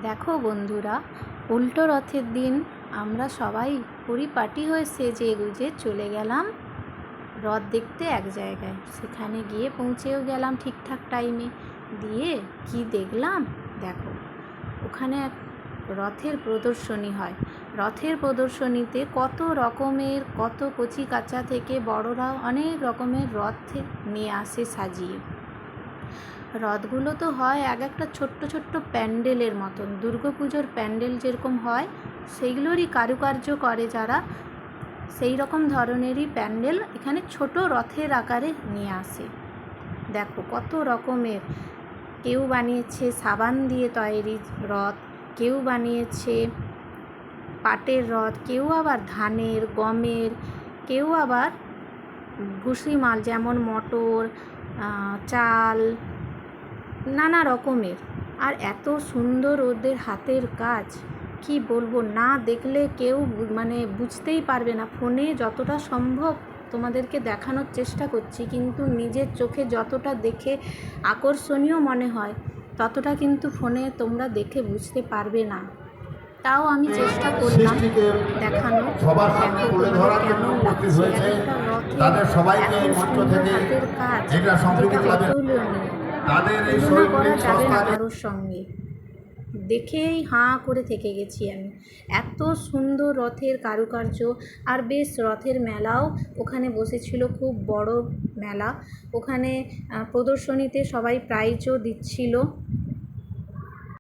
দেখো বন্ধুরা, উল্টো রথের দিন আমরা সবাই পরিপাটি হয়ে সেজে গুজে চলে গেলাম রথ দেখতে এক জায়গায়। সেখানে গিয়ে পৌঁছেও গেলাম ঠিকঠাক টাইমে। দিয়ে কি দেখলাম দেখো, ওখানে এক রথের প্রদর্শনী হয়। রথের প্রদর্শনীতে কত রকমের, কত কচি কাঁচা থেকে বড়রা অনেক রকমের রথ নিয়ে আসে সাজিয়ে। রথগুলো তো হয় এক একটা ছোট্ট ছোট্ট প্যান্ডেলের মতন, দুর্গাপুজোর প্যান্ডেল যেরকম হয় সেইগুলোরই কারুকার্য করে যারা, সেই রকম ধরনেরই প্যান্ডেল এখানে ছোট রথের আকারে নিয়ে আসে। দেখো কত রকমের, কেউ বানিয়েছে সাবান দিয়ে তৈরি রথ, কেউ বানিয়েছে পাটের রথ, কেউ আবার ধানের গমের, কেউ আবার ভুসিমাল যেমন মটর, চাল, নানা রকমের। আর এত সুন্দর ওদের হাতের কাজ, কি বলবো, না দেখলে কেউ বুঝতেই পারবে না। ফোনে যতটা সম্ভব তোমাদেরকে দেখানোর চেষ্টা করছি, কিন্তু নিজের চোখে যতটা দেখে আকর্ষণীয় মনে হয় ততটা কিন্তু ফোনে তোমরা দেখে বুঝতে পারবে না। তাও আমি চেষ্টা করলাম দেখানোর। দেখো তোমাদের কেমন লাগছে, একটা রথের এত সুন্দর হাতের কাজ, যেটা অতুলনীয়, তুলনা করা যাবে না কারোর সঙ্গে। দেখেই হাঁ করে থেকে গেছি আমি, এত সুন্দর রথের কারুকার্য। আর বেশ রথের মেলাও ওখানে বসেছিল, খুব বড় মেলা। ওখানে প্রদর্শনীতে সবাই প্রাইজও দিচ্ছিল।